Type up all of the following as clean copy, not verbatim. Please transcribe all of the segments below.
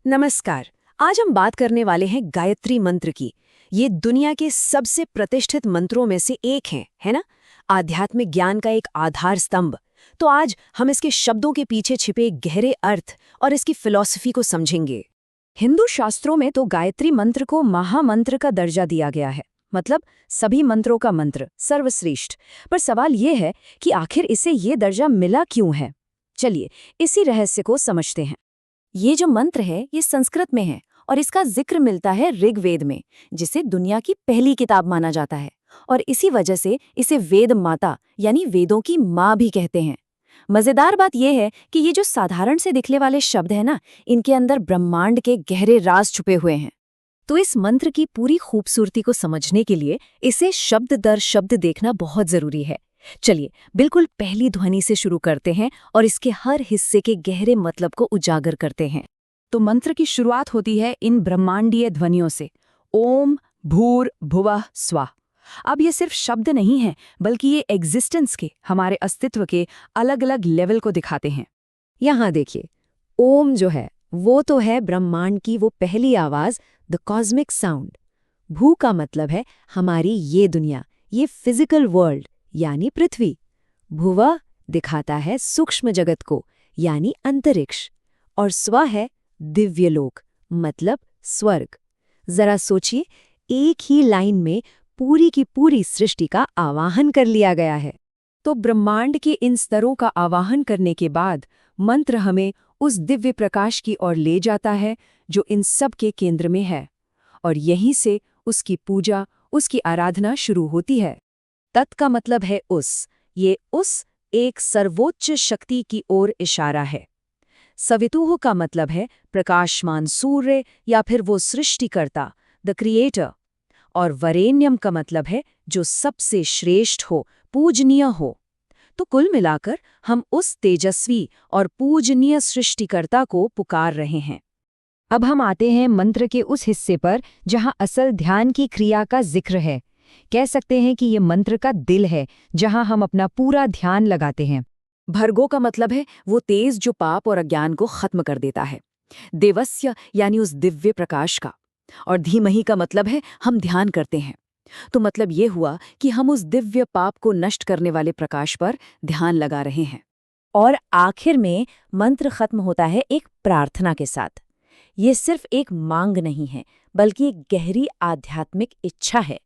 नमस्कार। आज हम बात करने वाले हैं गायत्री मंत्र की। ये दुनिया के सबसे प्रतिष्ठित मंत्रों में से एक है ना? आध्यात्मिक ज्ञान का एक आधार स्तंभ। तो आज हम इसके शब्दों के पीछे छिपे गहरे अर्थ और इसकी फिलॉसफी को समझेंगे। हिंदू शास्त्रों में तो गायत्री मंत्र को महामंत्र का दर्जा दिया गया है, मतलब सभी मंत्रों का मंत्र, सर्वश्रेष्ठ। पर सवाल ये है कि आखिर इसे ये दर्जा मिला क्यों है? चलिए इसी रहस्य को समझते हैं। ये जो मंत्र है ये संस्कृत में है और इसका जिक्र मिलता है ऋग्वेद में, जिसे दुनिया की पहली किताब माना जाता है। और इसी वजह से इसे वेद माता यानी वेदों की माँ भी कहते हैं। मजेदार बात यह है कि ये जो साधारण से दिखने वाले शब्द हैं ना, इनके अंदर ब्रह्मांड के गहरे राज छुपे हुए हैं। तो इस मंत्र की पूरी खूबसूरती को समझने के लिए इसे शब्द दर शब्द देखना बहुत जरूरी है। चलिए बिल्कुल पहली ध्वनि से शुरू करते हैं और इसके हर हिस्से के गहरे मतलब को उजागर करते हैं। तो मंत्र की शुरुआत होती है इन ब्रह्मांडीय ध्वनियों से, ओम भूर भुवः स्वः। अब ये सिर्फ शब्द नहीं है, बल्कि ये एग्जिस्टेंस के, हमारे अस्तित्व के अलग अलग लेवल को दिखाते हैं। यहाँ देखिए, ओम जो है वो तो है ब्रह्मांड की वो पहली आवाज, द कॉस्मिक साउंड। भू का मतलब है हमारी ये दुनिया, ये फिजिकल वर्ल्ड यानी पृथ्वी। भुवा दिखाता है सूक्ष्म जगत को यानी अंतरिक्ष। और स्व है दिव्यलोक, मतलब स्वर्ग। जरा सोचिए, एक ही लाइन में पूरी की पूरी सृष्टि का आवाहन कर लिया गया है। तो ब्रह्मांड के इन स्तरों का आवाहन करने के बाद मंत्र हमें उस दिव्य प्रकाश की ओर ले जाता है जो इन सब के केंद्र में है। और यहीं से उसकी पूजा, उसकी आराधना शुरू होती है। तत् का मतलब है उस, ये उस एक सर्वोच्च शक्ति की ओर इशारा है। सवितुः का मतलब है प्रकाशमान सूर्य या फिर वो सृष्टिकर्ता, द क्रिएटर। और वरेण्यम का मतलब है जो सबसे श्रेष्ठ हो, पूजनीय हो। तो कुल मिलाकर हम उस तेजस्वी और पूजनीय सृष्टिकर्ता को पुकार रहे हैं। अब हम आते हैं मंत्र के उस हिस्से पर जहां असल ध्यान की क्रिया का जिक्र है। कह सकते हैं कि ये मंत्र का दिल है, जहां हम अपना पूरा ध्यान लगाते हैं। भर्गो का मतलब है वो तेज जो पाप और अज्ञान को खत्म कर देता है, देवस्य यानी उस दिव्य प्रकाश का। और धीमहि का मतलब है हम ध्यान करते हैं। तो मतलब ये हुआ कि हम उस दिव्य पाप को नष्ट करने वाले प्रकाश पर ध्यान लगा रहे हैं। और आखिर में मंत्र खत्म होता है एक प्रार्थना के साथ। ये सिर्फ एक मांग नहीं है, बल्कि एक गहरी आध्यात्मिक इच्छा है।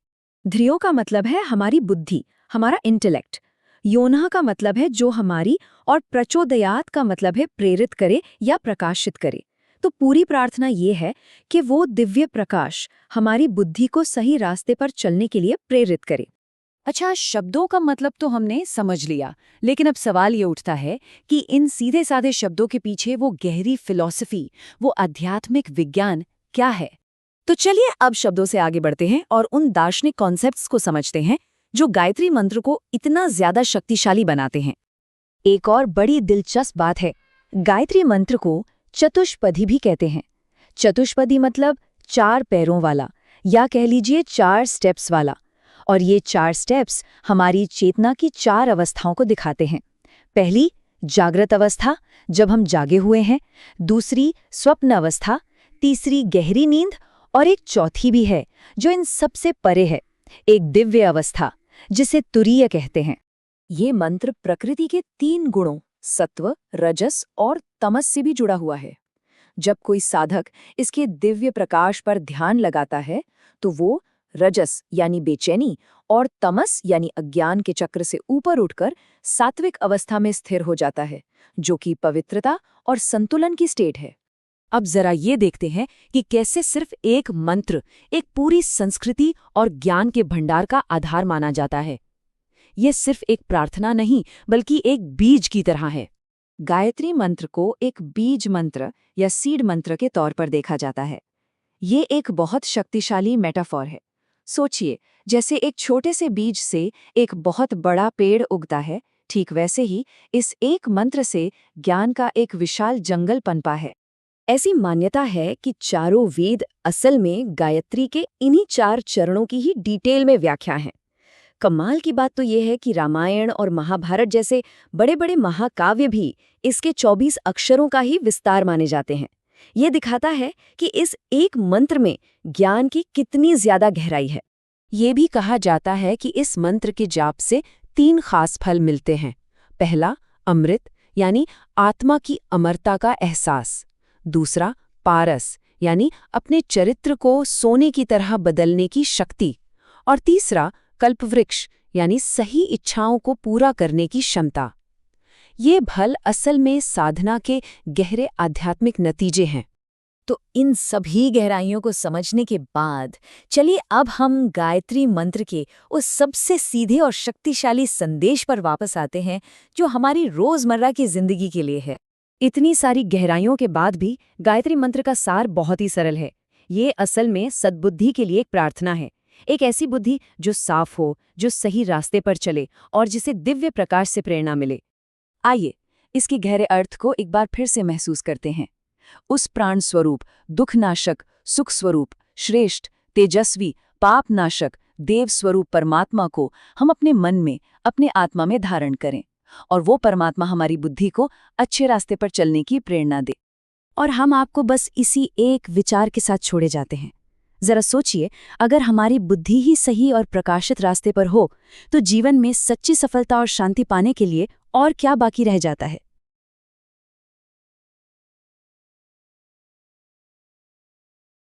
ध्रियो का मतलब है हमारी बुद्धि, हमारा इंटेलेक्ट। योनः का मतलब है जो हमारी, और प्रचोदयात का मतलब है प्रेरित करे या प्रकाशित करे। तो पूरी प्रार्थना ये है कि वो दिव्य प्रकाश हमारी बुद्धि को सही रास्ते पर चलने के लिए प्रेरित करे। अच्छा, शब्दों का मतलब तो हमने समझ लिया, लेकिन अब सवाल ये उठता है कि इन सीधे साधे शब्दों के पीछे वो गहरी फिलॉसफी, वो आध्यात्मिक विज्ञान क्या है? तो चलिए अब शब्दों से आगे बढ़ते हैं और उन दार्शनिक कॉन्सेप्ट्स को समझते हैं जो गायत्री मंत्र को इतना ज्यादा शक्तिशाली बनाते हैं। एक और बड़ी दिलचस्प बात है, गायत्री मंत्र को चतुष्पदी भी कहते हैं। चतुष्पदी मतलब 4 पैरों वाला, या कह लीजिए 4 स्टेप्स वाला। और ये 4 स्टेप्स हमारी चेतना की 4 अवस्थाओं को दिखाते हैं। पहली, जागृत अवस्था, जब हम जागे हुए हैं। दूसरी, स्वप्न अवस्था। तीसरी, गहरी नींद। और एक चौथी भी है जो इन सबसे परे है, एक दिव्य अवस्था, जिसे तुरीय कहते हैं। ये मंत्र प्रकृति के 3 गुणों, सत्व, रजस और तमस से भी जुड़ा हुआ है। जब कोई साधक इसके दिव्य प्रकाश पर ध्यान लगाता है तो वो रजस यानी बेचैनी और तमस यानी अज्ञान के चक्र से ऊपर उठकर सात्विक अवस्था में स्थिर हो जाता है, जो कि पवित्रता और संतुलन की स्टेट है। अब जरा ये देखते हैं कि कैसे सिर्फ एक मंत्र एक पूरी संस्कृति और ज्ञान के भंडार का आधार माना जाता है। ये सिर्फ एक प्रार्थना नहीं, बल्कि एक बीज की तरह है। गायत्री मंत्र को एक बीज मंत्र या सीड मंत्र के तौर पर देखा जाता है। ये एक बहुत शक्तिशाली मेटाफॉर है। सोचिए, जैसे एक छोटे से बीज से एक बहुत बड़ा पेड़ उगता है, ठीक वैसे ही इस एक मंत्र से ज्ञान का एक विशाल जंगल पनपा है। ऐसी मान्यता है कि चारों वेद असल में गायत्री के इन्हीं 4 चरणों की ही डिटेल में व्याख्या है। कमाल की बात तो ये है कि रामायण और महाभारत जैसे बड़े बड़े महाकाव्य भी इसके 24 अक्षरों का ही विस्तार माने जाते हैं। ये दिखाता है कि इस एक मंत्र में ज्ञान की कितनी ज्यादा गहराई है। ये भी कहा जाता है कि इस मंत्र के जाप से 3 खास फल मिलते हैं। पहला, अमृत यानी आत्मा की अमरता का एहसास। दूसरा, पारस यानी अपने चरित्र को सोने की तरह बदलने की शक्ति। और तीसरा, कल्पवृक्ष यानी सही इच्छाओं को पूरा करने की क्षमता। ये फल असल में साधना के गहरे आध्यात्मिक नतीजे हैं। तो इन सभी गहराइयों को समझने के बाद चलिए अब हम गायत्री मंत्र के उस सबसे सीधे और शक्तिशाली संदेश पर वापस आते हैं जो हमारी रोजमर्रा की जिंदगी के लिए है। इतनी सारी गहराइयों के बाद भी गायत्री मंत्र का सार बहुत ही सरल है। ये असल में सद्बुद्धि के लिए एक प्रार्थना है, एक ऐसी बुद्धि जो साफ हो, जो सही रास्ते पर चले और जिसे दिव्य प्रकाश से प्रेरणा मिले। आइए इसके गहरे अर्थ को एक बार फिर से महसूस करते हैं। उस प्राण स्वरूप, दुखनाशक, सुख स्वरूप, श्रेष्ठ, तेजस्वी, पापनाशक, देव स्वरूप परमात्मा को हम अपने मन में, अपने आत्मा में धारण करें और वो परमात्मा हमारी बुद्धि को अच्छे रास्ते पर चलने की प्रेरणा दे। और हम आपको बस इसी एक विचार के साथ छोड़े जाते हैं। जरा सोचिए, अगर हमारी बुद्धि ही सही और प्रकाशित रास्ते पर हो तो जीवन में सच्ची सफलता और शांति पाने के लिए और क्या बाकी रह जाता है।